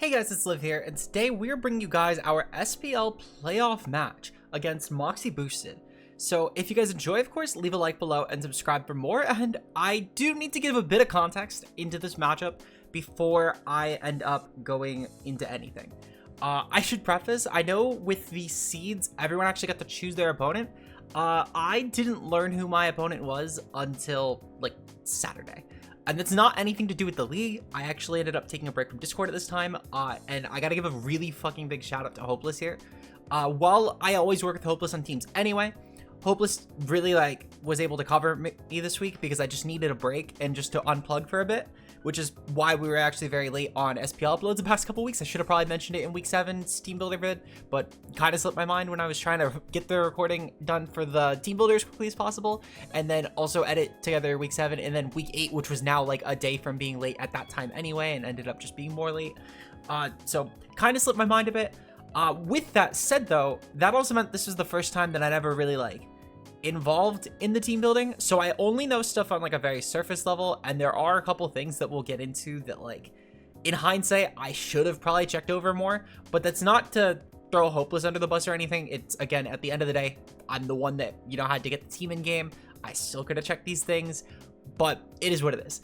Hey guys, it's Liv here, and today we're bringing you guys our SPL playoff match against Moxie Boosted. So if you guys enjoy, of course, leave a like below and subscribe for more, and I do need to give a bit of context into this matchup before I end up going into anything. I should preface, I know with the seeds, everyone actually got to choose their opponent. I didn't learn who my opponent was until, like, Saturday. And that's not anything to do with the league. I actually ended up taking a break from Discord at this time, and I gotta give a really fucking big shout out to Hopeless here. While I always work with Hopeless on teams anyway, Hopeless really was able to cover me this week because I just needed a break and just to unplug for a bit, which is why we were actually very late on SPL uploads the past couple weeks. I should have probably mentioned it in week 7's team builder vid, but kind of slipped my mind when I was trying to get the recording done for the team builder as quickly as possible, and then also edit together week 7 and then week 8, which was now like a day from being late at that time anyway, and ended up just being more late. So kind of slipped my mind a bit. With that said though, that also meant this was the first time that I'd ever really involved in the team building, so I only know stuff on a very surface level, and there are a couple things that we'll get into that in hindsight I should have probably checked over more, but that's not to throw Hopeless under the bus or anything. It's, again, at the end of the day, I'm the one that had to get the team in game. I still could have checked these things, but it is what it is.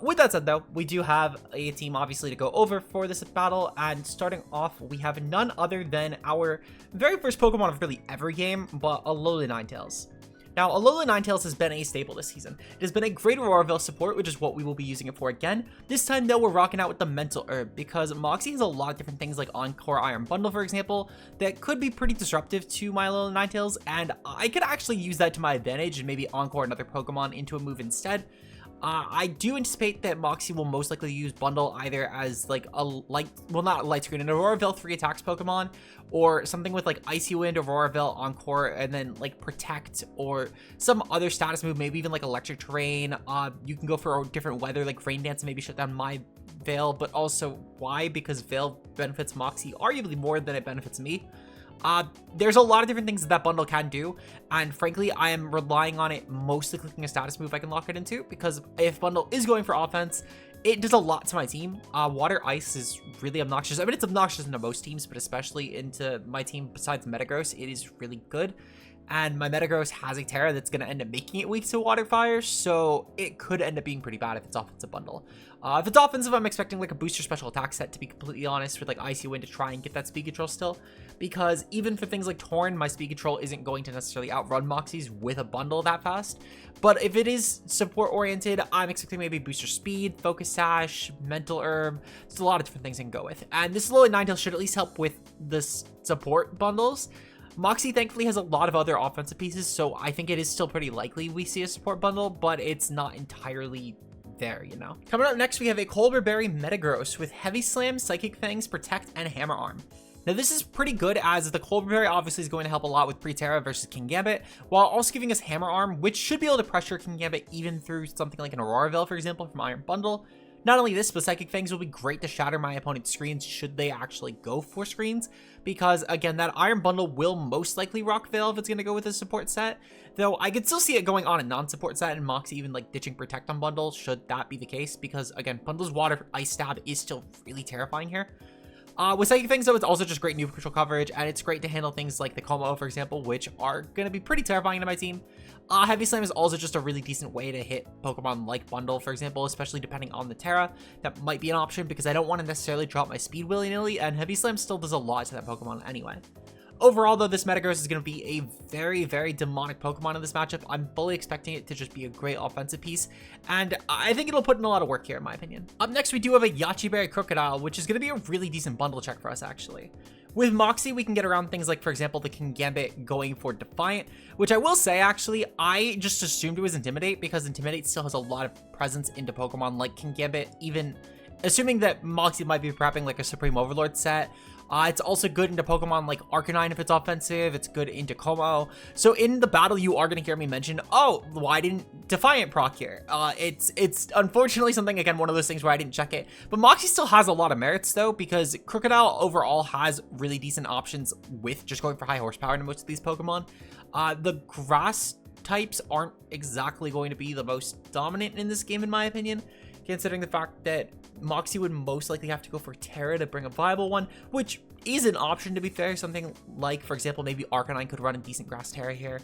With that said though, we do have a team obviously to go over for this battle, and starting off we have none other than our very first Pokemon of really every game, but Alola Ninetales. Now, Alola Ninetales has been a staple this season. It has been a great Auroraville support, which is what we will be using it for again. This time though, we're rocking out with the Mental Herb because Moxie has a lot of different things like Encore Iron Bundle, for example, that could be pretty disruptive to my Alola Ninetales, and I could actually use that to my advantage and maybe Encore another Pokemon into a move instead. I do anticipate that Moxie will most likely use Bundle either as not Light Screen, an Auroraville 3 attacks Pokemon, or something with Icy Wind, Auroraville, Encore, and then Protect, or some other status move, maybe even Electric Terrain. You can go for a different weather like Rain Dance and maybe shut down my Veil, but also why? Because Veil benefits Moxie arguably more than it benefits me. There's a lot of different things that bundle can do, and frankly I am relying on it mostly clicking a status move I can lock it into, because if bundle is going for offense, it does a lot to my team. Water Ice is really obnoxious. I mean, it's obnoxious into most teams, but especially into my team besides Metagross, it is really good. And my Metagross has a Terra that's going to end up making it weak to Water Fire, so it could end up being pretty bad if it's offensive bundle. If it's offensive, I'm expecting a booster special attack set, to be completely honest, with Icy Wind to try and get that speed control still, because even for things like Torn, my speed control isn't going to necessarily outrun Moxie's with a bundle that fast. But if it is support oriented, I'm expecting maybe booster speed, focus sash, mental herb. There's a lot of different things I can go with, and this Alola Ninetales should at least help with the support bundles. Moxie thankfully has a lot of other offensive pieces, so I think it is still pretty likely we see a support bundle, but it's not entirely there, Coming up next, we have a Colbur Berry Metagross with Heavy Slam, Psychic Fangs, Protect, and Hammer Arm. Now, this is pretty good, as the Colbur Berry obviously is going to help a lot with Pre-Terra versus Kingambit, while also giving us Hammer Arm, which should be able to pressure Kingambit even through something like an Auroraville, for example, from Iron Bundle. Not only this, but Psychic Fangs will be great to shatter my opponent's screens should they actually go for screens, because again, that Iron Bundle will most likely rock Veil if it's going to go with a support set, though I could still see it going on a non-support set and Moxie even ditching Protect on Bundle should that be the case, because again, Bundle's Water Ice Stab is still really terrifying here. With Psychic Fangs though, it's also just great neutral coverage, and it's great to handle things like the Como, for example, which are going to be pretty terrifying to my team. Heavy Slam is also just a really decent way to hit Pokemon like Bundle, for example, especially depending on the Terra. That might be an option because I don't want to necessarily drop my speed willy-nilly, and Heavy Slam still does a lot to that Pokemon anyway. Overall, though, this Metagross is going to be a very, very demonic Pokemon in this matchup. I'm fully expecting it to just be a great offensive piece, and I think it'll put in a lot of work here, in my opinion. Up next, we do have a Yache Berry Crocodile, which is going to be a really decent bundle check for us, actually. With Moxie, we can get around things like, for example, the Kingambit going for Defiant, which I will say, actually, I just assumed it was Intimidate, because Intimidate still has a lot of presence into Pokemon like Kingambit, even assuming that Moxie might be prepping a Supreme Overlord set. It's also good into Pokemon like Arcanine if it's offensive. It's good into Como. So in the battle, you are going to hear me mention, oh, why didn't Defiant proc here? It's unfortunately something, again, one of those things where I didn't check it. But Moxie still has a lot of merits, though, because Crocodile overall has really decent options with just going for high horsepower into most of these Pokemon. The grass types aren't exactly going to be the most dominant in this game, in my opinion, considering the fact that Moxie would most likely have to go for Terra to bring a viable one, which is an option to be fair. Something like, for example, maybe Arcanine could run a decent Grass Terra here.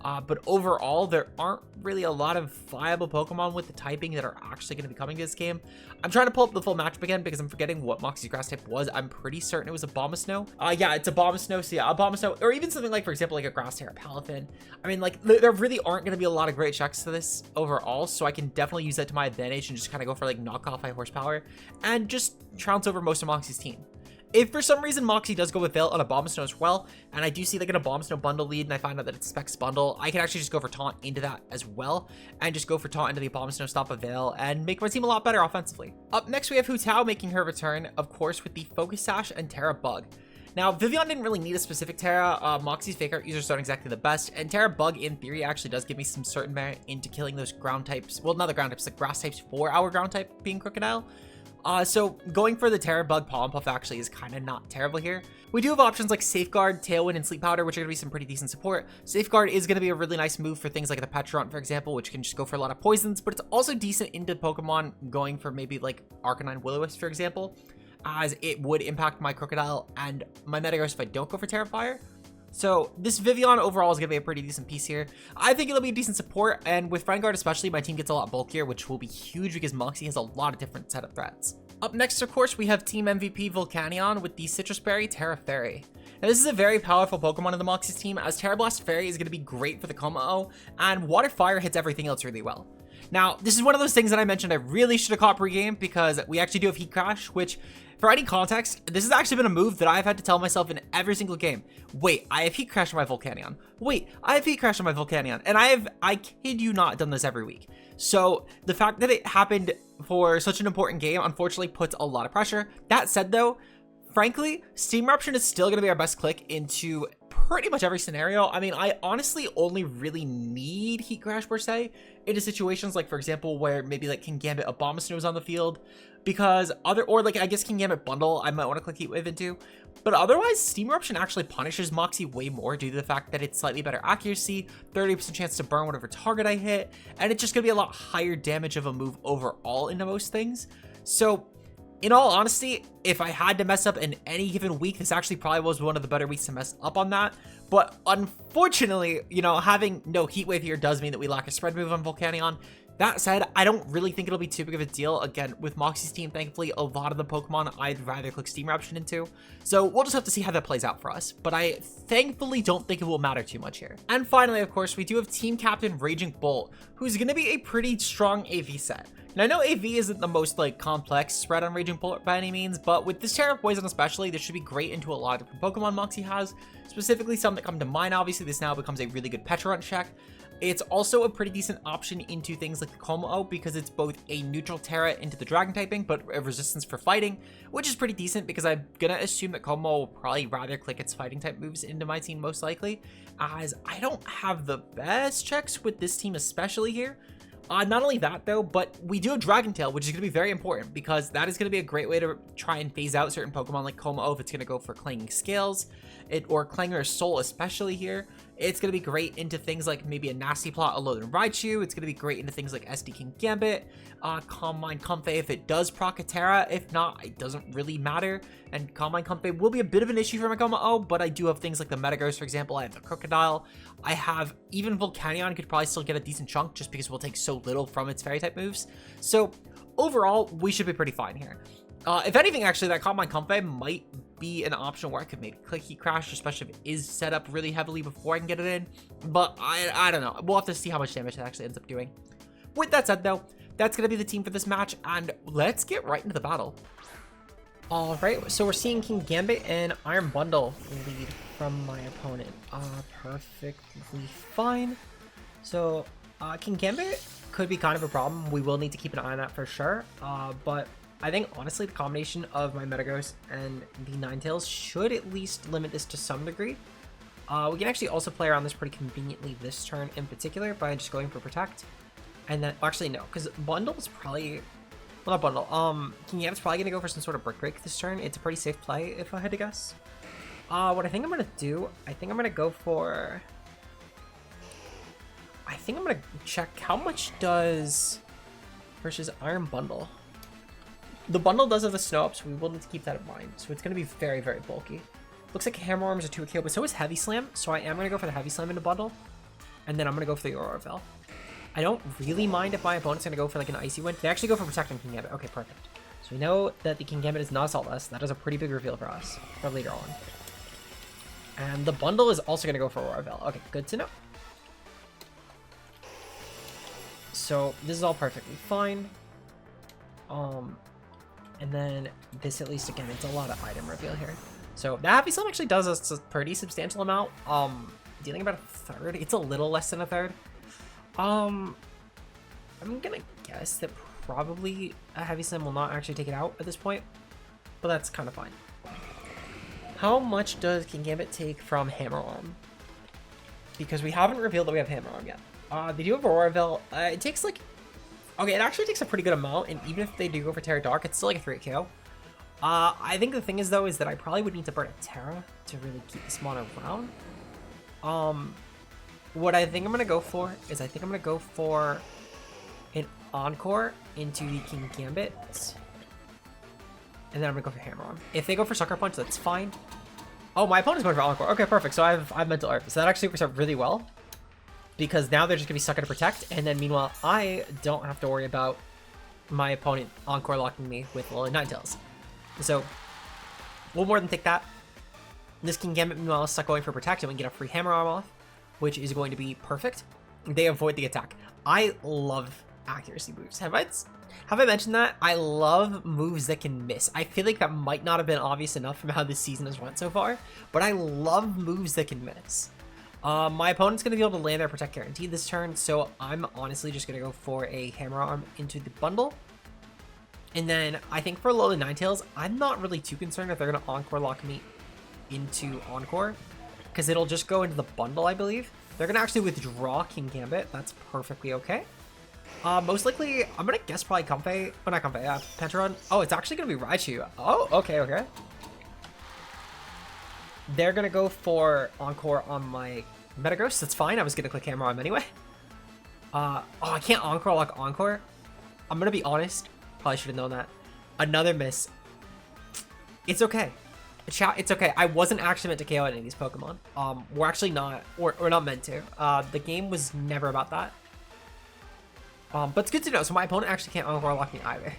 But overall, there aren't really a lot of viable Pokemon with the typing that are actually going to be coming to this game. I'm trying to pull up the full matchup again because I'm forgetting what Moxie's Grass type was. I'm pretty certain it was a Abomasnow. Yeah, it's a Abomasnow. So yeah, Abomasnow, or even something like, for example, like a Grass Terra Palafin. I mean, like, there really aren't going to be a lot of great checks to this overall, so I can definitely use that to my advantage and just kind of go for like knockoff high horsepower and just trounce over most of Moxie's team. If for some reason Moxie does go with Veil on Abomasnow as well, and I do see like an Abomasnow bundle lead and I find out that it's Specs bundle, I can actually just go for Taunt into that as well, and just go for Taunt into the Abomasnow, stop a Veil, and make my team a lot better offensively. Up next, we have Hu Tao making her return, of course, with the Focus Sash and Terra Bug. Now, Vivian didn't really need a specific Terra. Moxie's Fake Art users aren't exactly the best, and Terra Bug, in theory, actually does give me some certain merit into killing those ground types. Well, not the ground types, the grass types for our ground type being Crocodile. So going for the Terra Bug Pollen Puff actually is kind of not terrible here. We do have options like Safeguard, Tailwind, and Sleep Powder, which are going to be some pretty decent support. Safeguard is going to be a really nice move for things like the Petrunt, for example, which can just go for a lot of poisons, but it's also decent into Pokemon going for maybe like Arcanine Will-O-Wisp, for example, as it would impact my Crocodile and my Metagross if I don't go for Terra Fire. So this Vivian overall is going to be a pretty decent piece here. I think it'll be a decent support, and with Vanguard especially, my team gets a lot bulkier, which will be huge because Moxie has a lot of different set of threats. Up next, of course, we have Team MVP Volcanion with the Citrus Berry Terra Fairy. Now, this is a very powerful Pokemon in the Moxie's team, as Terra Blast Fairy is going to be great for the Kommo-o, and Water Fire hits everything else really well. Now, this is one of those things that I mentioned I really should have caught pre-game because we actually do have Heat Crash, which, for any context, this has actually been a move that I've had to tell myself in every single game. Wait, I have Heat Crash on my Volcanion. Wait, I have Heat Crash on my Volcanion. And I kid you not, done this every week. So the fact that it happened for such an important game, unfortunately, puts a lot of pressure. That said, though, frankly, Steam Eruption is still going to be our best click into pretty much every scenario. I mean, I honestly only really need Heat Crash per se into situations like, for example, where maybe like King Gambit Abomasnow is on the field, because or like I guess King Gambit bundle I might want to click Heat Wave into. But otherwise, Steam Eruption actually punishes Moxie way more due to the fact that it's slightly better accuracy, 30% chance to burn whatever target I hit, and it's just gonna be a lot higher damage of a move overall into most things. So in all honesty, if I had to mess up in any given week, this actually probably was one of the better weeks to mess up on that. But unfortunately, you know, having no Heat Wave here does mean that we lack a spread move on Volcanion. That said, I don't really think it'll be too big of a deal. Again, with Moxie's team, thankfully, a lot of the Pokemon I'd rather click Steam Eruption into. So we'll just have to see how that plays out for us. But I thankfully don't think it will matter too much here. And finally, of course, we do have Team Captain Raging Bolt, who's going to be a pretty strong AV set. Now, I know AV isn't the most like complex spread on Raging Bolt by any means, but with this Terra Poison especially, this should be great into a lot of different Pokemon Moxie has. Specifically, some that come to mind, obviously, this now becomes a really good Petrunt check. It's also a pretty decent option into things like the Kommo-o because it's both a neutral Terra into the Dragon typing, but a resistance for fighting, which is pretty decent because I'm gonna assume that Kommo-o will probably rather click its fighting type moves into my team most likely, as I don't have the best checks with this team especially here. Not only that though, but we do have Dragon Tail, which is going to be very important because that is going to be a great way to try and phase out certain Pokemon like Kommo-o if it's going to go for Clanging Scales, or Clangor's Soul especially here. It's going to be great into things like maybe a Nasty Plot, a Lothern Raichu. It's going to be great into things like SD King Gambit, Calm Mind Comfey if it does proc a Terra. If not, it doesn't really matter. And Calm Mind Comfey will be a bit of an issue for my Kommo-o, but I do have things like the Metagross, for example. I have the Crocodile. I have even Volcanion could probably still get a decent chunk just because we'll take so little from its fairy type moves. So overall, we should be pretty fine here. If anything, actually, that Calm Mind Comfey might be an option where I could maybe click Heat Crash, especially if it is set up really heavily before I can get it in. But I don't know. We'll have to see how much damage it actually ends up doing. With that said, though, that's going to be the team for this match, and let's get right into the battle. All right, so we're seeing King Gambit and Iron Bundle lead from my opponent. Perfectly fine. So King Gambit could be kind of a problem. We will need to keep an eye on that for sure. But I think, honestly, the combination of my Metagross and the Ninetales should at least limit this to some degree. We can actually also play around this pretty conveniently this turn in particular by just going for Protect. And then, actually, no, because Bundle is probably... Well, not Bundle. King Gambit's probably going to go for some sort of Brick Break this turn. It's a pretty safe play, if I had to guess. What I think I'm going to do, I think I'm going to go for... I think I'm going to check how much does... versus Iron Bundle. The bundle does have the snow up, so we will need to keep that in mind. So it's going to be very, very bulky. Looks like Hammer Arms are 2 KO, but so is Heavy Slam. So I am going to go for the Heavy Slam in the bundle. And then I'm going to go for the Aurora Veil. I don't really mind if my opponent's going to go for like an Icy Wind. They actually go for Protecting King Gambit. Okay, perfect. So we know that the King Gambit is not Saltless. That is a pretty big reveal for us for later on. And the bundle is also going to go for Aurora Veil. Okay, good to know. So this is all perfectly fine. And then this, at least, again, it's a lot of item reveal here. So the Heavy Slam actually does us a pretty substantial amount. Dealing about a third. It's a little less than a third. I'm gonna guess that probably a Heavy Slam will not actually take it out at this point, but that's kind of fine. How much does King Gambit take from Hammer Arm? Because we haven't revealed that we have Hammer Arm yet. They do have Aurora Veil. It takes like... Okay, it actually takes a pretty good amount, and even if they do go for Terra Dark, it's still like a 3 KO. I think the thing is, though, is that I probably would need to burn a Terra to really keep this mono around. What I think I'm going to go for is I think I'm going to go for an Encore into the King Gambit. And then I'm going to go for Hammer Arm. If they go for Sucker Punch, that's fine. Oh, my opponent's going for Encore. Okay, perfect. So I have Mental Art. So that actually works out really well. Because now they're just going to be Sucker to Protect. And then meanwhile, I don't have to worry about my opponent Encore locking me with Lily Ninetales. So we'll more than take that. This King Gambit, meanwhile, is stuck going for Protect, and we can get a free Hammer Arm off, which is going to be perfect. They avoid the attack. I love accuracy moves. Have I mentioned that? I love moves that can miss. I feel like that might not have been obvious enough from how this season has went so far, but I love moves that can miss. My opponent's going to be able to land their Protect Guaranteed this turn, so I'm honestly just going to go for a Hammer Arm into the bundle. And then I think for Alolan Ninetales, I'm not really too concerned if they're going to Encore lock me into Encore, because it'll just go into the bundle, I believe. They're going to actually withdraw King Gambit. That's perfectly okay. Most likely, I'm going to guess probably Comfey. Oh, not Comfey, Penteron. Oh, it's actually going to be Raichu. Oh, okay. They're going to go for Encore on my Metagross. That's fine. I was going to click Hammer Arm anyway. Oh, I can't Encore lock Encore. I'm going to be honest. Probably should have known that. Another miss. It's okay. Chat, it's okay. I wasn't actually meant to KO any of these Pokemon. We're actually not. We're not meant to. The game was never about that. But it's good to know. So my opponent actually can't Encore lock me either.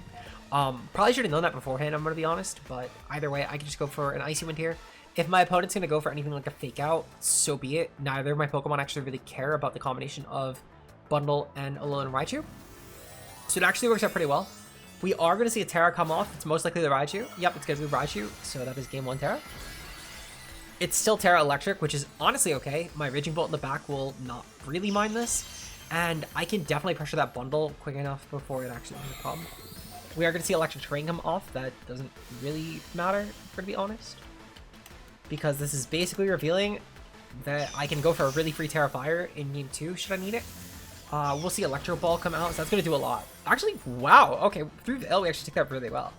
Probably should have known that beforehand, I'm going to be honest. But either way, I can just go for an Icy Wind here. If my opponent's going to go for anything like a Fake Out, so be it. Neither of my Pokemon actually really care about the combination of Bundle and Alolan Raichu. So it actually works out pretty well. We are going to see a Terra come off. It's most likely the Raichu. Yep, it's going to be Raichu. So that is game 1 Terra. It's still Terra Electric, which is honestly okay. My Raging Bolt in the back will not really mind this. And I can definitely pressure that bundle quick enough before it actually becomes a problem. We are going to see Electric Terrain come off. That doesn't really matter, to be honest. Because this is basically revealing that I can go for a really free Terra Fire in game 2 should I need it. We'll see Electro Ball come out, so that's going to do a lot. Actually, wow. Okay, through the L, we actually took that really well.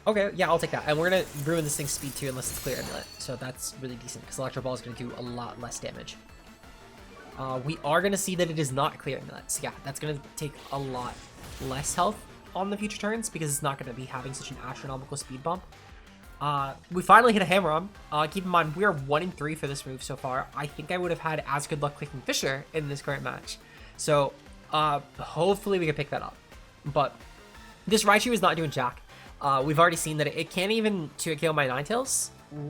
Okay, yeah, I'll take that. And we're going to ruin this thing's speed too unless it's clear Amulet. So that's really decent because Electro Ball is going to do a lot less damage. We are going to see that it is not clear Amulet. So yeah, that's going to take a lot less health on the future turns because it's not going to be having such an astronomical speed bump. We finally hit a Hammer Arm. Keep in mind, we are 1-3 for this move so far. I think I would have had as good luck clicking Fisher in this current match. So, hopefully we can pick that up. But this Raichu is not doing jack. We've already seen that it can't even 2KO my Ninetales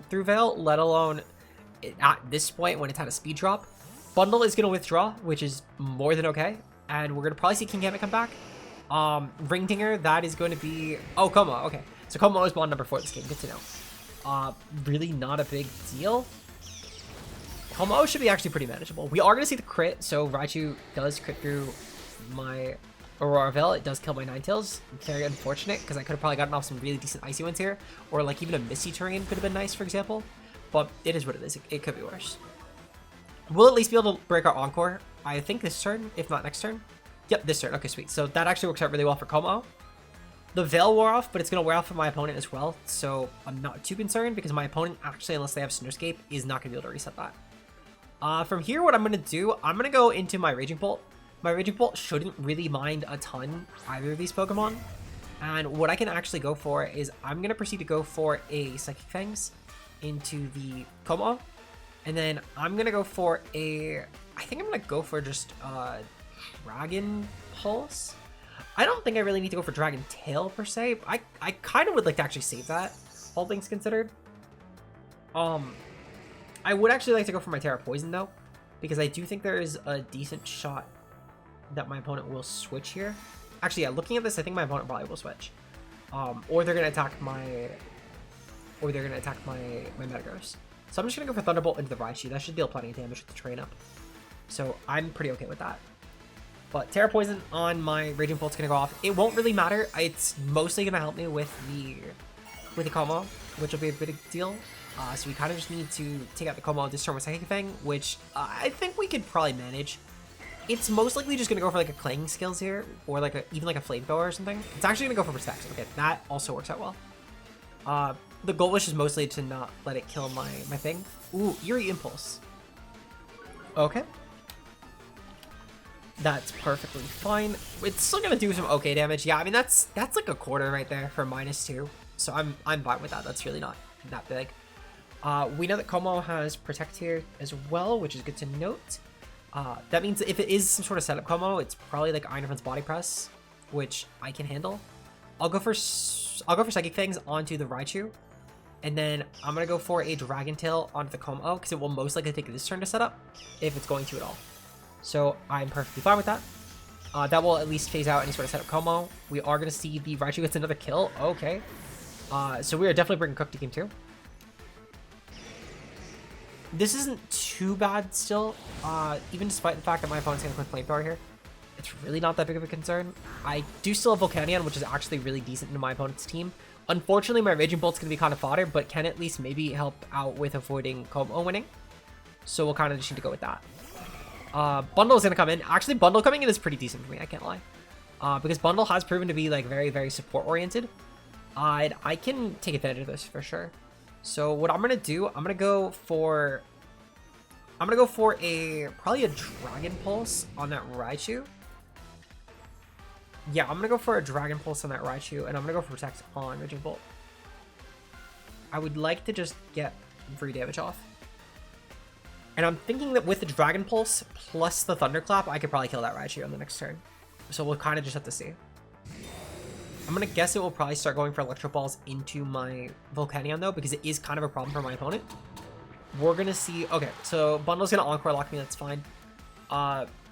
through Veil, let alone at this point when it's had a speed drop. Bundle is going to withdraw, which is more than okay. And we're going to probably see King Gambit come back. Ring Dinger, that is going to be... Oh, Como, okay. So Como is bond number 4 this game. Good to know. Really not a big deal. Como should be actually pretty manageable. We are going to see the crit. So Raichu does crit through my Aurora Veil. It does kill my Ninetales. Very unfortunate because I could have probably gotten off some really decent Icy Winds here. Or like even a Misty Terrain could have been nice, for example. But it is what it is. It could be worse. We'll at least be able to break our Encore. I think this turn, if not next turn. Yep, this turn. Okay, sweet. So that actually works out really well for Como. The Veil wore off, but it's going to wear off for my opponent as well. So I'm not too concerned because my opponent, actually, unless they have Snowscape, is not going to be able to reset that. From here, what I'm going to do, I'm going to go into my Raging Bolt. My Raging Bolt shouldn't really mind a ton either of these Pokemon. And what I can actually go for is I'm going to proceed to go for a Psychic Fangs into the Como. And then I'm going to go for a... I think I'm going to go for just Dragon Pulse. I don't think I really need to go for Dragon Tail per se. I kind of would like to actually save that, all things considered. I would actually like to go for my Terra Poison though, because I do think there is a decent shot that my opponent will switch here. Actually, yeah, looking at this, I think my opponent probably will switch. Or they're gonna attack my Metagross. So I'm just gonna go for Thunderbolt into the Raichu. That should deal plenty of damage with the train up. So I'm pretty okay with that. But Terra Poison on my Raging Bolt's gonna go off. It won't really matter. It's mostly gonna help me with the Como, which will be a big deal. So we kind of just need to take out the Como this turn with Psychic Fang, which I think we could probably manage. It's most likely just gonna go for like a Clanging Skills here, or like even like a Flamethrower or something. It's actually gonna go for Protect. Okay, that also works out well. The goal was just mostly to not let it kill my thing. Ooh, Eerie Impulse. Okay. That's perfectly fine. It's still gonna do some okay damage. Yeah, I mean that's like a quarter right there for -2. So I'm fine with that. That's really not that big. We know that Como has Protect here as well, which is good to note. That means that if it is some sort of setup Como, it's probably like Iron Defense Body Press, which I can handle. I'll go for Psychic Fangs onto the Raichu, and then I'm gonna go for a Dragon Tail onto the Como because it will most likely take this turn to set up, if it's going to at all. So I'm perfectly fine with that. That will at least phase out any sort of setup Como. We are gonna see the Raichu gets another kill. Okay. So we are definitely bringing Cook to game 2. This isn't too bad still, even despite the fact that my opponent's gonna click Flamethrower here. It's really not that big of a concern. I do still have Volcanion, which is actually really decent into my opponent's team. Unfortunately, my Raging Bolt's gonna be kind of fodder, but can at least maybe help out with avoiding Como winning. So we'll kind of just need to go with that. Bundle is gonna come in. Actually, Bundle coming in is pretty decent for me, I can't lie. Because Bundle has proven to be like very, very support-oriented. I can take advantage of this for sure. So what I'm gonna do, I'm gonna go for probably a Dragon Pulse on that Raichu. Yeah, I'm gonna go for a Dragon Pulse on that Raichu, and I'm gonna go for Protect on Raging Bolt. I would like to just get free damage off. And I'm thinking that with the Dragon Pulse plus the Thunderclap, I could probably kill that Raichu on the next turn. So we'll kind of just have to see. I'm gonna guess it will probably start going for Electro Balls into my Volcanion though, because it is kind of a problem for my opponent. We're gonna see. Okay, so Bundle's gonna Encore Lock me. That's fine.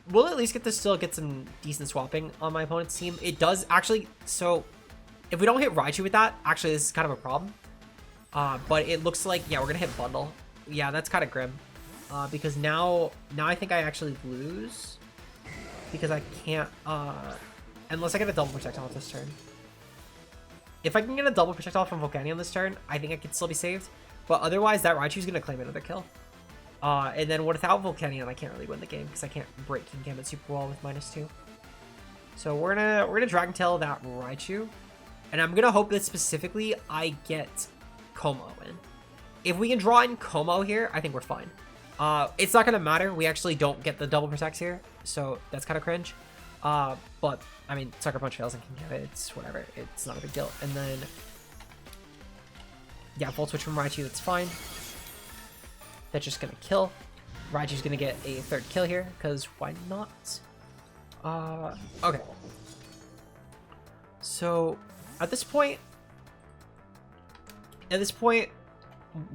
We'll at least get to still get some decent swapping on my opponent's team. It does actually. So if we don't hit Raichu with that, actually this is kind of a problem. But it looks like, yeah, we're gonna hit Bundle. Yeah, that's kind of grim. Because now I think I actually lose because I can't. Unless I get a double projectile this turn. If I can get a double projectile from Volcanion this turn, I think I could still be saved. But otherwise, that Raichu's gonna claim another kill. And then without Volcanion, I can't really win the game because I can't break King Gambit super well with -2. So we're gonna Dragon Tail that Raichu, and I'm gonna hope that specifically I get Como in. If we can draw in Como here, I think we're fine. It's not gonna matter. We actually don't get the double protects here, so that's kind of cringe. But I mean, Sucker Punch fails and King Gambit. It's whatever. It's not a big deal. And then yeah, Volt Switch from Raichu. That's fine. That's just gonna kill. Raichu's gonna get a third kill here, because why not? Okay. So at this point,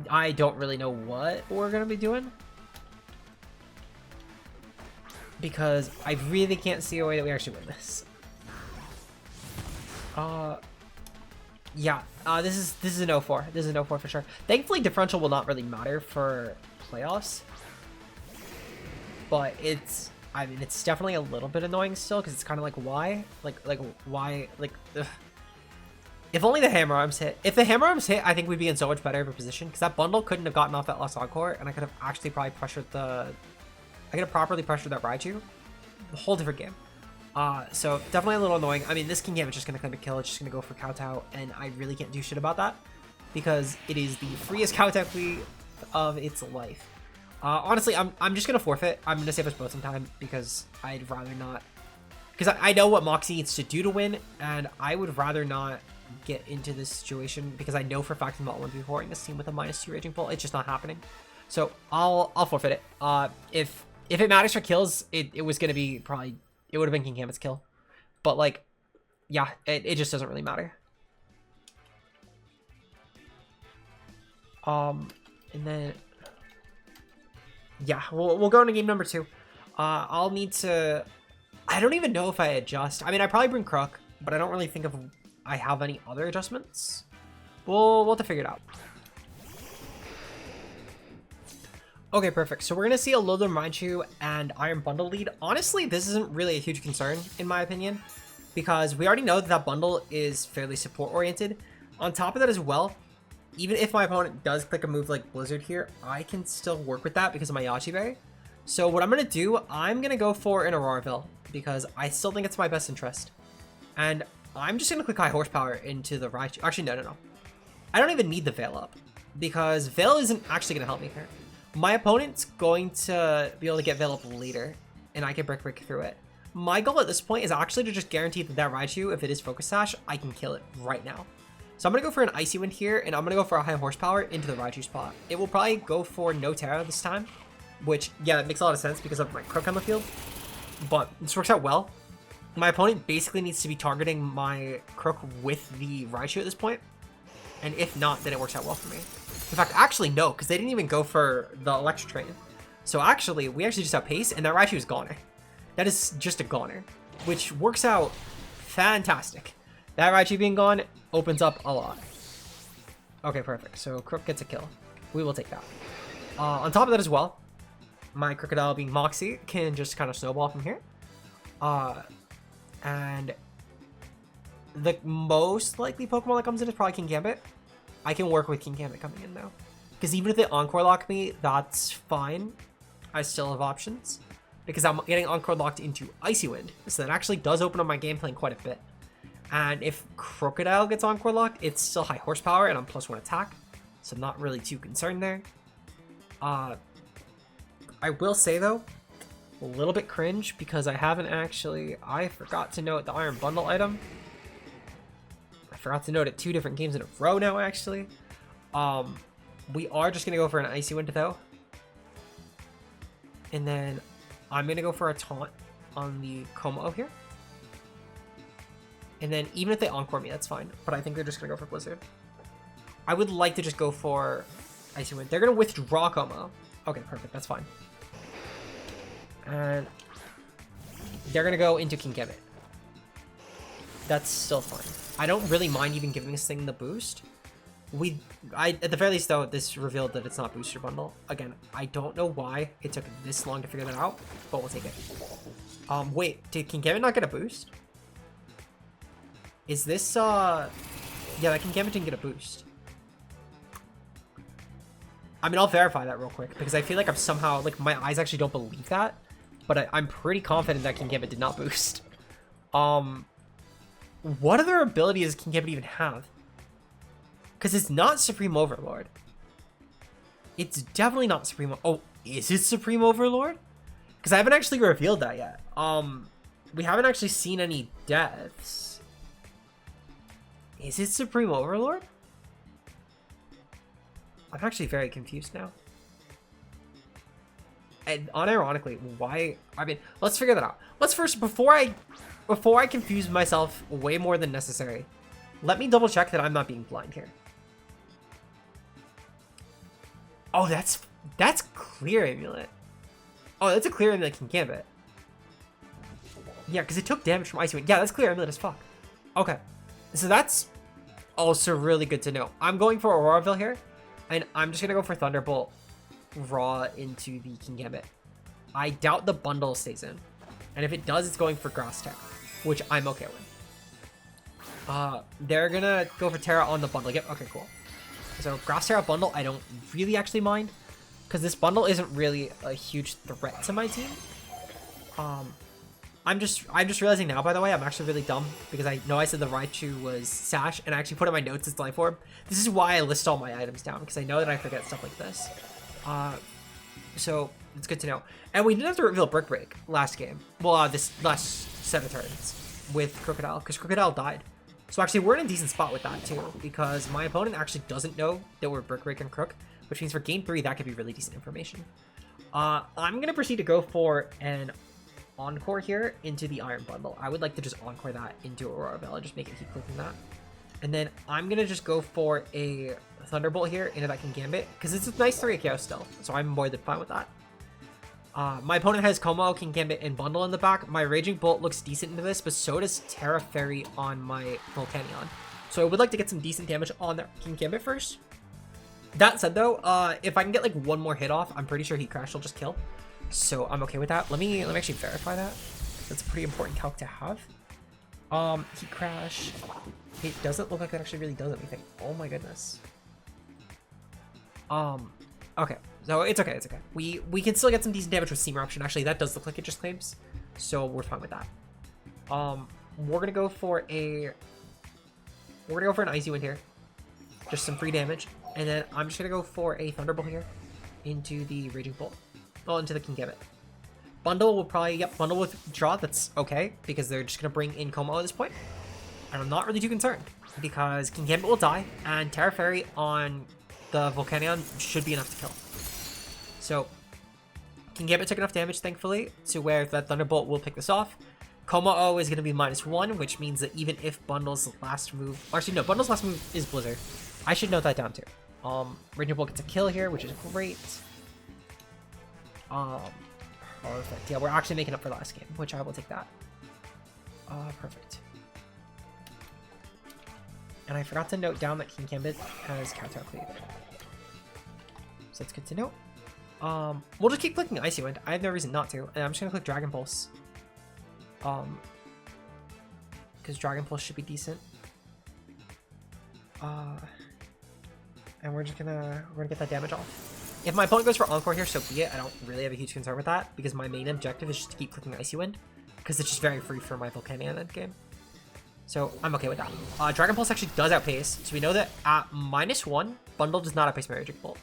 I don't really know what we're gonna be doing, because I really can't see a way that we actually win this. Yeah, this is an 0-4. This is an 0-4 for sure. Thankfully, differential will not really matter for playoffs, but it's definitely a little bit annoying still, because it's kind of like why, ugh. If only the hammer arms hit. If the hammer arms hit, I think we'd be in so much better of a position, because that Bundle couldn't have gotten off that last Encore, and I could have actually probably pressured I could have properly pressured that Raichu. A whole different game. So definitely a little annoying. I mean, this King Gambit's just gonna claim a kill. It's just gonna go for Kowtow, and I really can't do shit about that because it is the freest Kowtow plea of its life. Honestly, I'm just gonna forfeit. I'm gonna save us both some time because I'd rather not Because I know what Moxie needs to do to win, and I would rather not get into this situation because I know for a fact I'm not one to be supporting this team with a -2 Raging Bolt. It's just not happening. So I'll forfeit it. If it matters for kills, it was gonna be probably, it would have been King Gambit's kill. But like, yeah, it just doesn't really matter. And then yeah, we'll go into game number 2. I'll need to, I don't even know if I adjust. I mean, I probably bring Crook, but I don't really think of I have any other adjustments. We'll have to figure it out. Okay, perfect. So we're gonna see a Loathern Raichu and Iron Bundle lead. Honestly, this isn't really a huge concern in my opinion, because we already know that that bundle is fairly support oriented. On top of that as well, even if my opponent does click a move like Blizzard here, I can still work with that because of my Yachi Berry. So what I'm going to do, I'm going to go for an Auroraville because I still think it's my best interest. And I'm just going to click High Horsepower into the Raichu. Actually, no. I don't even need the Veil up because Veil isn't actually going to help me here. My opponent's going to be able to get Veil up later and I can break through it. My goal at this point is actually to just guarantee that that Raichu, if it is Focus Sash, I can kill it right now. So I'm going to go for an Icy Wind here, and I'm going to go for a High Horsepower into the Raichu spot. It will probably go for no Terra this time, which, yeah, it makes a lot of sense because of my Crook on the field. But this works out well. My opponent basically needs to be targeting my Crook with the Raichu at this point. And if not, then it works out well for me. In fact, actually, no, because they didn't even go for the Electric Train. So actually, we actually just outpace, and that Raichu is goner. That is just a goner, which works out fantastic. That Raichu being gone opens up a lot. Okay, perfect. So Crook gets a kill. We will take that. On top of that as well, my Crocodile being Moxie can just kind of snowball from here. And the most likely Pokemon that comes in is probably King Gambit. I can work with King Gambit coming in though. Because even if they Encore Lock me, that's fine. I still have options. Because I'm getting Encore Locked into Icy Wind. So that actually does open up my game plan quite a bit. And if Crocodile gets Encore Locked, it's still High Horsepower and I'm +1 attack. So I'm not really too concerned there. I will say though, a little bit cringe because I haven't actually, I forgot to note the Iron Bundle item. I forgot to note it 2 different games in a row now actually. We are just going to go for an Icy Wind though. And then I'm going to go for a Taunt on the Como here. And then even if they Encore me, that's fine. But I think they're just going to go for Blizzard. I would like to just go for Icy Wind. They're going to withdraw Como. Okay, perfect. That's fine. And they're going to go into King Gambit. That's still fine. I don't really mind even giving this thing the boost. At the very least, though, this revealed that it's not Booster Bundle. Again, I don't know why it took this long to figure that out, but we'll take it. Wait, did King Gambit not get a boost? Is this, yeah, that King Gambit didn't get a boost. I mean, I'll verify that real quick, because I feel like I'm somehow, like, my eyes actually don't believe that, but I'm pretty confident that King Gambit did not boost. What other ability does King Gambit even have? Because it's not Supreme Overlord. It's definitely not Supreme. Oh, is it Supreme Overlord? Because I haven't actually revealed that yet. We haven't actually seen any deaths. Is it Supreme Overlord? I'm actually very confused now. And unironically, why? I mean, let's figure that out. Let's first, before I confuse myself way more than necessary, let me double check that I'm not being blind here. Oh, that's Clear Amulet. Oh, that's a Clear Amulet King Gambit. Yeah, because it took damage from Icy Wind. Yeah, that's Clear Amulet as fuck. Okay. So that's also really good to know. I'm going for Auroraville here, and I'm just going to go for Thunderbolt raw into the King Gambit. I doubt the bundle stays in. And if it does, it's going for Grass Tech, which I'm okay with. They're going to go for Terra on the bundle. Yep, okay, cool. So Grass Terra bundle, I don't really actually mind, because this bundle isn't really a huge threat to my team. I'm just realizing now, by the way, I'm actually really dumb because I know I said the Raichu was Sash, and I actually put in my notes it's Life Orb. This is why I list all my items down, because I know that I forget stuff like this. So it's good to know. And we didn't have to reveal Brick Break last game. Well, this last set of turns with Crocodile, because Crocodile died. So actually, we're in a decent spot with that too, because my opponent actually doesn't know that we're Brick Break and Crook, which means for game 3, that could be really decent information. I'm going to proceed to go for an Encore here into the Iron Bundle. I would like to just Encore that into Aurora Bell and just make it keep clicking that. And then I'm going to just go for a Thunderbolt here into that King Gambit, because it's a nice 3 KO still, so I'm more than fine with that. My opponent has Como, King Gambit, and Bundle in the back. My Raging Bolt looks decent into this, but so does Terra Fairy on my Volcanion. So I would like to get some decent damage on the King Gambit first. That said, though, if I can get like one more hit off, I'm pretty sure Heat Crash will just kill. So I'm okay with that. Let me actually verify that. That's a pretty important calc to have. Heat Crash. It doesn't look like that actually really does anything. Oh my goodness. Okay. So it's okay, it's okay. We can still get some decent damage with Seam Eruption. Actually, that does look like it just claims. So we're fine with that. We're gonna go for an Icy Wind here. Just some free damage. And then I'm just gonna go for a Thunderbolt here into the Raging Bolt. Well, into the King Gambit. Bundle will probably get Bundle with Draw. That's okay, because they're just gonna bring in Como at this point. And I'm not really too concerned, because King Gambit will die, and Terra Fairy on the Volcanion should be enough to kill. So, King Gambit took enough damage, thankfully, to where that Thunderbolt will pick this off. Como is going to be -1, which means that even if Bundle's last move... Actually, no, Bundle's last move is Blizzard. I should note that down, too. Raging Bolt gets a kill here, which is great. Perfect. Yeah, we're actually making up for last game, which I will take that. Perfect. And I forgot to note down that King Gambit has Kowtow Cleave. So that's good to know. We'll just keep clicking Icy Wind. I have no reason not to. And I'm just gonna click Dragon Pulse. Because Dragon Pulse should be decent. And we're gonna get that damage off. If my opponent goes for Encore here, so be it. I don't really have a huge concern with that, because my main objective is just to keep clicking Icy Wind, because it's just very free for my Volcanion endgame. So I'm okay with that. Dragon Pulse actually does outpace, so we know that at -1, Bundle does not outpace my Raging Bolt,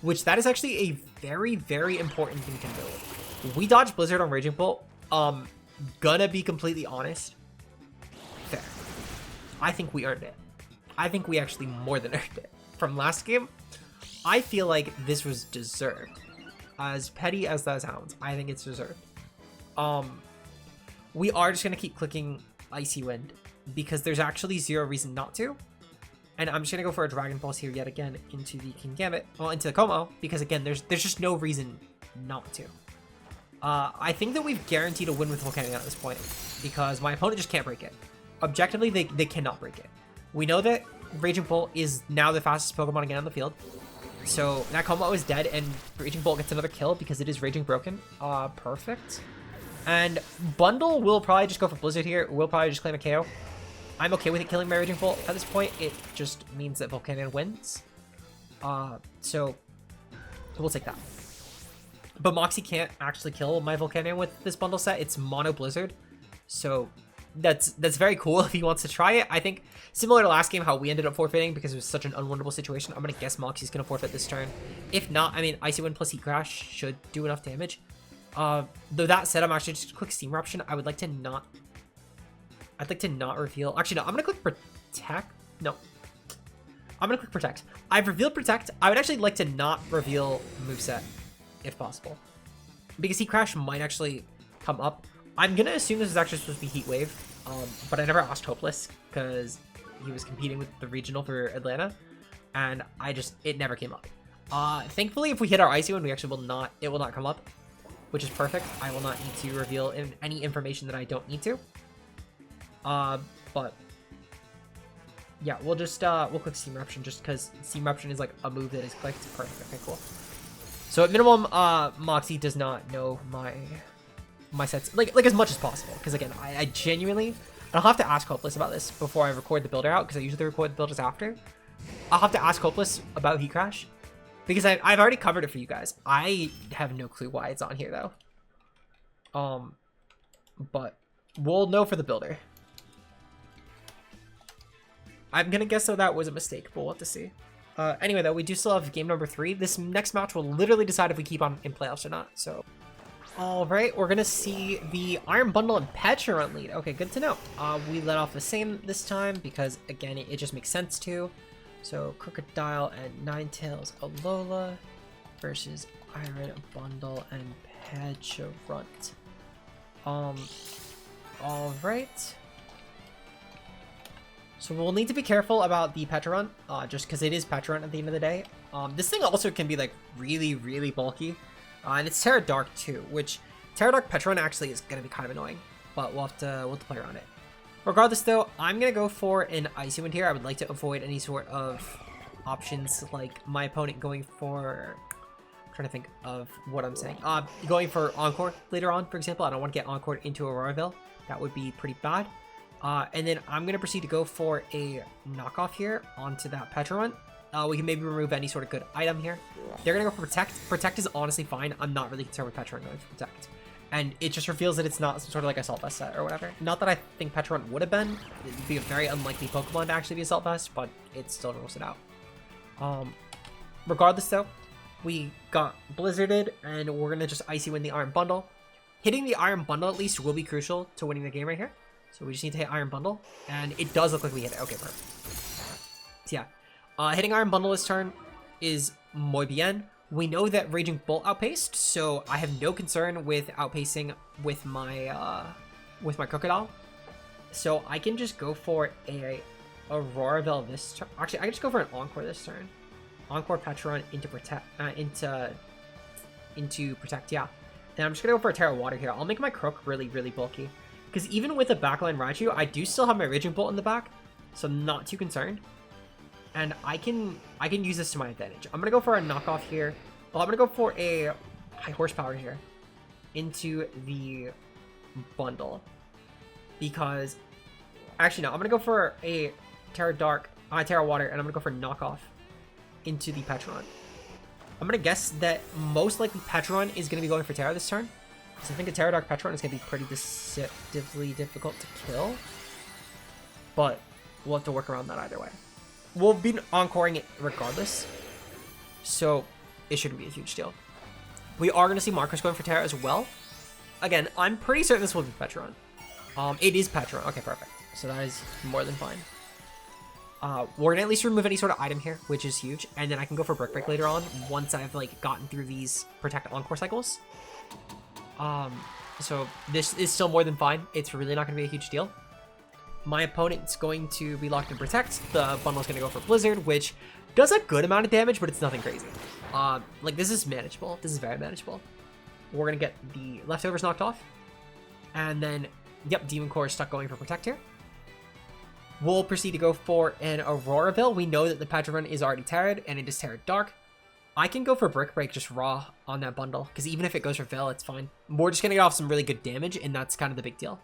which that is actually a very, very important thing to know. We dodged Blizzard on Raging Bolt. Gonna be completely honest. Fair. I think we earned it. I think we actually more than earned it. From last game, I feel like this was deserved. As petty as that sounds, I think it's deserved. We are just gonna keep clicking Icy Wind, because there's actually zero reason not to. And I'm just gonna go for a Dragon Pulse here yet again into the King Gambit, well, into the Como, because again, there's just no reason not to. I think that we've guaranteed a win with Volcanion at this point, because my opponent just can't break it. Objectively, they cannot break it. We know that Raging Bolt is now the fastest Pokemon again on the field, so that Como is dead, and Raging Bolt gets another kill because it is Raging Broken. Perfect. And Bundle will probably just go for Blizzard here. We'll probably just claim a KO. I'm okay with it killing my Raging Bolt at this point. It just means that Volcanion wins. So we'll take that. But Moxie can't actually kill my Volcanion with this bundle set. It's Mono Blizzard. So that's very cool if he wants to try it. I think similar to last game, how we ended up forfeiting because it was such an unwinnable situation, I'm going to guess Moxie's going to forfeit this turn. If not, I mean, Icy Wind plus Heat Crash should do enough damage. Though that said, I'm actually just click Steam Eruption. I'd like to not reveal. Actually, no, I'm going to click Protect. No. I'm going to click Protect. I've revealed Protect. I would actually like to not reveal moveset, if possible, because Heat Crash might actually come up. I'm going to assume this is actually supposed to be Heat Wave, but I never asked Hopeless because he was competing with the regional for Atlanta, and it never came up. Thankfully, if we hit our Icy Wind, it will not come up, which is perfect. I will not need to reveal any information that I don't need to. But yeah, we'll click Steam Eruption just because Steam Eruption is like a move that is clicked. Perfect. Okay, cool. So at minimum, Moxie does not know my sets like as much as possible, because again, I genuinely, I'll have to ask Hopeless about this before I record the builder out, because I usually record the builders after. I'll have to ask Hopeless about Heat Crash, because I've already covered it for you guys. I have no clue why it's on here though. But we'll know for the builder. I'm gonna guess that was a mistake, but we'll have to see. Anyway, though, we do still have game number 3. This next match will literally decide if we keep on in playoffs or not. So, all right, we're gonna see the Iron Bundle and Petra lead. Okay, good to know. We let off the same this time because again, it just makes sense to. So, Crocodile and Ninetales Alola versus Iron Bundle and Petra. All right. So we'll need to be careful about the Petra just because it is Petra at the end of the day. This thing also can be like really, really bulky. And it's Terra Dark too, which Terra Dark Petra actually is going to be kind of annoying. But we'll have to play around it. Regardless though, I'm going to go for an Icy Wind here. I would like to avoid any sort of options like my opponent going for... I'm trying to think of what I'm saying. Going for Encore later on, for example. I don't want to get Encore into Auroraville. That would be pretty bad. And then I'm going to proceed to go for a knockoff here onto that Petra. We can maybe remove any sort of good item here. They're going to go for Protect. Protect is honestly fine. I'm not really concerned with Petra going for Protect. And it just reveals that it's not some sort of like Assault Vest set or whatever. Not that I think Petra would have been. It would be a very unlikely Pokemon to actually be Assault Vest, but it still rolls it out. Regardless though, we got Blizzarded and we're going to just Icy Wind the Iron Bundle. Hitting the Iron Bundle at least will be crucial to winning the game right here. So we just need to hit Iron Bundle, and it does look like we hit it. Okay, perfect. So yeah, hitting Iron Bundle this turn is muy bien. We know that Raging Bolt outpaced, so I have no concern with outpacing with my Crocodile. So I can just go for a Auroraville this turn. Actually, I can just go for an Encore this turn. Encore Petra into Protect, into Protect. Yeah. And I'm just gonna go for a Terra Water here. I'll make my Croak really, really bulky. Because even with a backline Raichu, I do still have my Raging Bolt in the back, so I'm not too concerned. And I can use this to my advantage. I'm gonna go for a knockoff here. Well, I'm gonna go for a high horsepower here into the bundle. Because actually no, I'm gonna go for a Terra Water, and I'm gonna go for knockoff into the Petron. I'm gonna guess that most likely Petron is gonna be going for Terra this turn. So I think a Terra Dark Petron is going to be pretty deceptively difficult to kill. But we'll have to work around that either way. We'll be encoring it regardless. So it shouldn't be a huge deal. We are going to see Marcos going for Terra as well. Again, I'm pretty certain this will be Petron. It is Petron. Okay, perfect. So that is more than fine. We're going to at least remove any sort of item here, which is huge. And then I can go for Brick Break later on once I've like gotten through these Protect Encore cycles. So this is still more than fine. It's really not going to be a huge deal. My opponent's going to be locked in Protect. The bundle's going to go for Blizzard, which does a good amount of damage, but it's nothing crazy. Like this is manageable. This is very manageable. We're going to get the leftovers knocked off. And then, yep, Demon Core is stuck going for Protect here. We'll proceed to go for an Auroraville. We know that the Petra is already Terra'd, and it is Terra Dark. I can go for Brick Break just raw on that bundle, because even if it goes for Veil, it's fine. We're just going to get off some really good damage, and that's kind of the big deal.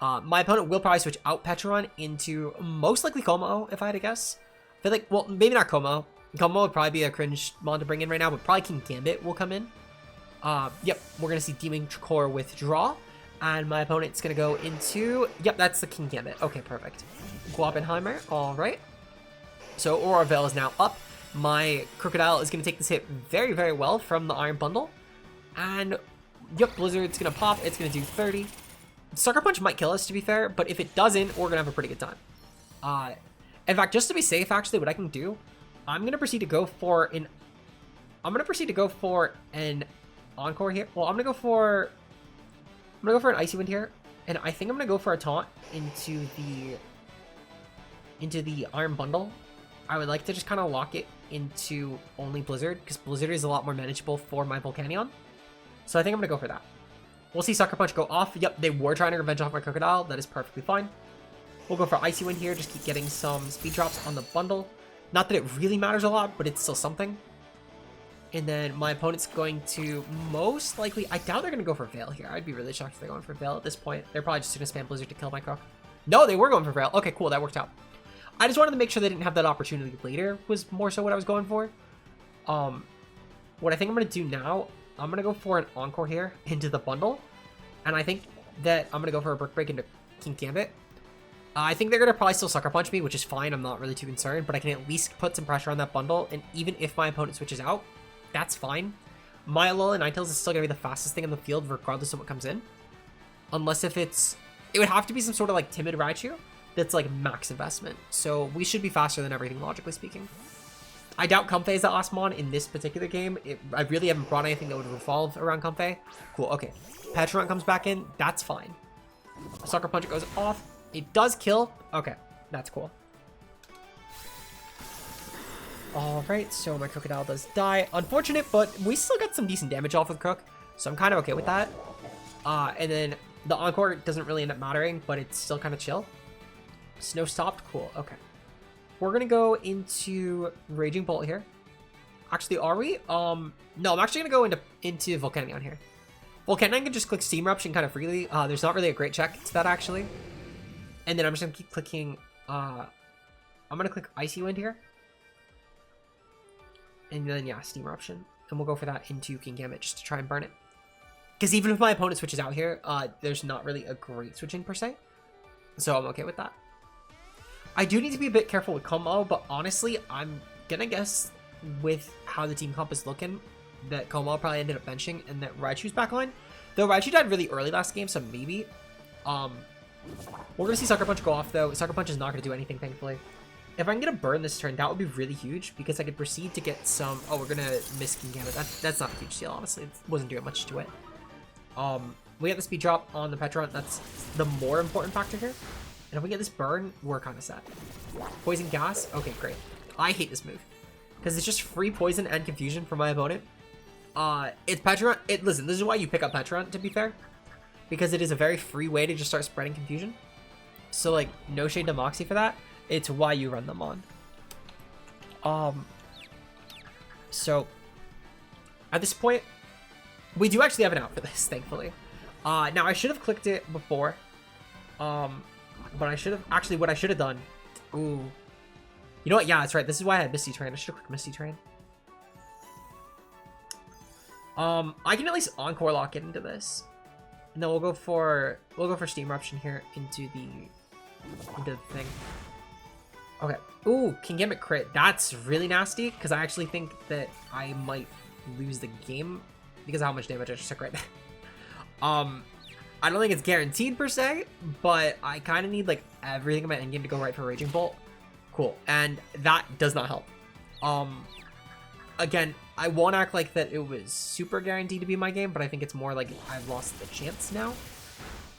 My opponent will probably switch out Petron into most likely Como, if I had to guess. I feel like, well, maybe not Como. Como would probably be a cringe mon to bring in right now, but probably King Gambit will come in. Yep, we're going to see Demon Core withdraw, and my opponent's going to go into, yep, that's the King Gambit. Okay, perfect. Guapenheimer, all right. So Auroraville is now up. My Crocodile is going to take this hit very, very well from the Iron Bundle. And, yep, Blizzard's going to pop. It's going to do 30. Sucker Punch might kill us, to be fair, but if it doesn't, we're going to have a pretty good time. In fact, just to be safe, actually, what I can do, I'm going to proceed to go for an... Encore here. Well, I'm going to go for an Icy Wind here. And I think I'm going to go for a Taunt into the Iron Bundle. I would like to just kind of lock it into only Blizzard, because Blizzard is a lot more manageable for my Volcanion. So I think I'm going to go for that. We'll see Sucker Punch go off. Yep, they were trying to revenge off my Crocodile. That is perfectly fine. We'll go for Icy Wind here, just keep getting some speed drops on the bundle. Not that it really matters a lot, but it's still something. And then my opponent's going to most likely... I doubt they're going to go for Veil here. I'd be really shocked if they're going for Veil at this point. They're probably just going to spam Blizzard to kill my Croc. No, they were going for Veil. Okay, cool. That worked out. I just wanted to make sure they didn't have that opportunity later was more so what I was going for. What I think I'm going to do now, I'm going to go for an Encore here into the bundle. And I think that I'm going to go for a Brick Break into King Gambit. I think they're going to probably still Sucker Punch me, which is fine. I'm not really too concerned, but I can at least put some pressure on that bundle. And even if my opponent switches out, that's fine. My Alola Ninetales is still going to be the fastest thing in the field, regardless of what comes in. Unless if it would have to be some sort of like timid Raichu that's like max investment. So we should be faster than everything, logically speaking. I doubt Comfey is the last mon in this particular game. I really haven't brought anything that would revolve around Comfey. Cool, okay. Petron comes back in, that's fine. Sucker Punch goes off. It does kill. Okay, that's cool. Alright, so my Crocodile does die. Unfortunate, but we still got some decent damage off with Crook, so I'm kind of okay with that. And then the Encore doesn't really end up mattering, but it's still kind of chill. Snow stopped, cool, okay. We're gonna go into Raging Bolt here. Actually, are we? No, I'm actually gonna go into Volcanion here. Volcanion can just click Steam Eruption kind of freely. There's not really a great check to that, actually. And then I'm just gonna keep clicking, I'm gonna click Icy Wind here. And then, yeah, Steam Eruption. And we'll go for that into Kingambit just to try and burn it. Because even if my opponent switches out here, there's not really a great switching per se. So I'm okay with that. I do need to be a bit careful with combo, but honestly, I'm gonna guess with how the team comp is looking that Como probably ended up benching and that Raichu's back on. Though Raichu died really early last game, so maybe. We're gonna see Sucker Punch go off though. Sucker Punch is not gonna do anything, thankfully. If I can get a burn this turn, that would be really huge because I could proceed to get some. Oh, we're gonna miss Kingambit. That's not a huge deal, honestly. It wasn't doing much to it. We get the speed drop on the Petron. That's the more important factor here. And if we get this burn, we're kind of set. Poison Gas. Okay, great. I hate this move because it's just free poison and confusion for my opponent. It's Petron. Listen, this is why you pick up Petron, to be fair, because it is a very free way to just start spreading confusion. So like, no shade to Moxie for that. It's why you run them on. So at this point, we do actually have an out for this, thankfully. Now I should have clicked it before. But I should have actually what I should have done. Ooh. You know what? Yeah, that's right. This is why I had Misty Train. I should have clicked Misty Train. I can at least Encore lock it into this. And then we'll go for Steam Eruption here into the thing. Okay. Ooh, Kingambit crit. That's really nasty because I actually think that I might lose the game because of how much damage I just took right now. I don't think it's guaranteed per se, but I kind of need like everything in my endgame to go right for Raging Bolt. Cool, and that does not help. Again, I won't act like that it was super guaranteed to be my game, but I think it's more like I've lost the chance now.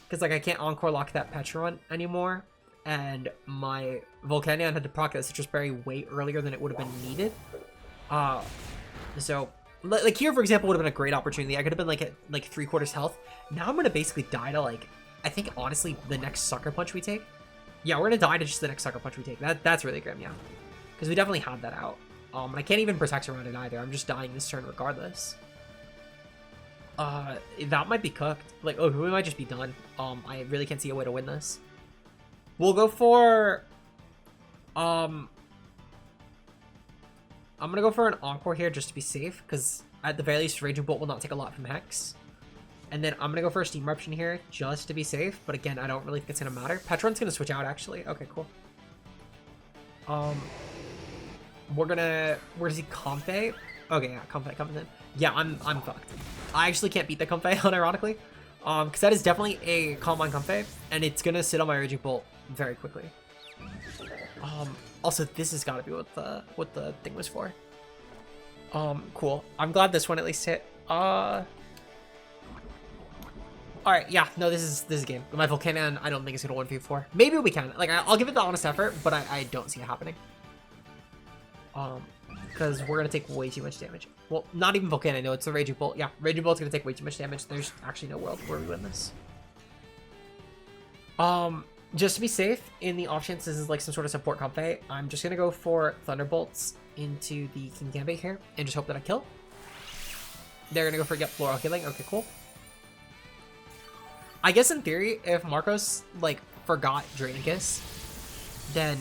Because like I can't Encore lock that Petron anymore, and my Volcanion had to proc that Citrus Berry way earlier than it would have been needed. So like here, for example, would have been a great opportunity. I could have been like at like 3/4 health. Now I'm gonna basically die to like, I think honestly the next Sucker Punch we take. Yeah, we're gonna die to just the next Sucker Punch we take. That's really grim, yeah. Because we definitely had that out. And I can't even protect around it either. I'm just dying this turn regardless. That might be cooked. Like, oh, we might just be done. I really can't see a way to win this. We'll go for I'm gonna go for an Encore here just to be safe, because at the very least Raging Bolt will not take a lot from Hex. And then I'm gonna go for a Steam Eruption here just to be safe, but again, I don't really think it's gonna matter. Petron's gonna switch out actually. Okay, cool. We're gonna see Comfey. Okay, yeah, Comfey comes in. Yeah, I'm fucked. I actually can't beat the Comfey, unironically. Because that is definitely a Calm Mind Comfey, and it's gonna sit on my Raging Bolt very quickly. Also, this has got to be what the thing was for. Cool. I'm glad this one at least hit. All right, yeah, no, this is a game. My Volcanion, I don't think it's gonna 1v4. Maybe we can. Like, I'll give it the honest effort, but I don't see it happening. Because we're gonna take way too much damage. Well, not even Volcanion. No, it's the Raging Bolt. Yeah, Raging Bolt's gonna take way too much damage. There's actually no world where we win this. Just to be safe, in the off chance this is like some sort of support Comfey, I'm just gonna go for Thunderbolts into the Kingambit here and just hope that I kill. They're gonna go for get Floral Healing. Okay, cool. I guess in theory, if Marcos like forgot Drainicus, then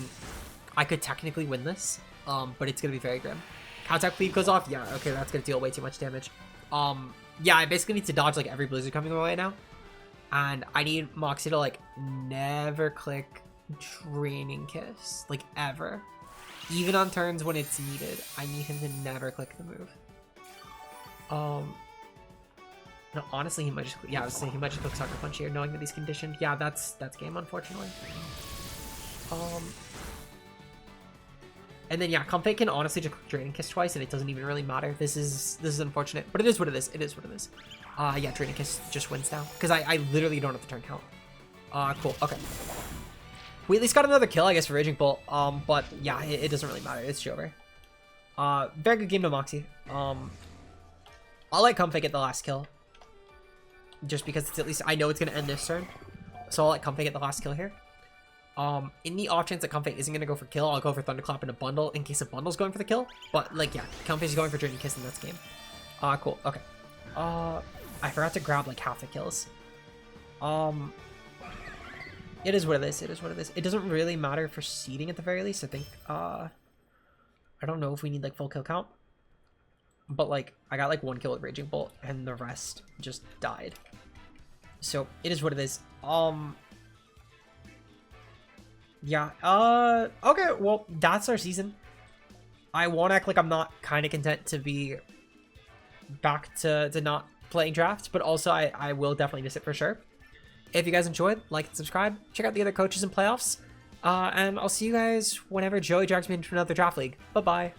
I could technically win this. But it's gonna be very grim. Counter Cleave goes off. Yeah, okay, that's gonna deal way too much damage. Yeah, I basically need to dodge like every blizzard coming my way now. And I need Moxie to like never click Draining Kiss, like ever. Even on turns when it's needed, I need him to never click the move. No, honestly, he might just, yeah, I was saying he might just click Sucker Punch here, knowing that he's conditioned. Yeah, that's game, unfortunately. And then yeah, Comfort can honestly just click Draining Kiss twice, and it doesn't even really matter. This is unfortunate, but it is what it is. It is what it is. Yeah, Draining Kiss just wins now because I literally don't have the turn count. Cool. Okay. We at least got another kill, I guess, for Raging Bolt. But yeah, it doesn't really matter. It's over. Very good game to Moxie. I'll let Comfort get the last kill. Just because it's at least, I know it's going to end this turn. So I'll let Comfort get the last kill here. In the off chance that Comfort isn't going to go for kill, I'll go for Thunderclap in a bundle in case a bundle's going for the kill. But like, yeah, Comfort's going for Draining Kiss in this game. Cool. Okay. I forgot to grab like half the kills. It is what it is. It is what it is. It doesn't really matter for seeding at the very least. I think, I don't know if we need like full kill count. But like, I got like 1 kill with Raging Bolt and the rest just died. So it is what it is. Yeah, okay, well, that's our season. I won't act like I'm not kind of content to be back to not playing draft, but also I will definitely miss it for sure. If you guys enjoyed, like and subscribe. Check out the other coaches and playoffs. And I'll see you guys whenever Joey drags me into another draft league. Bye-bye.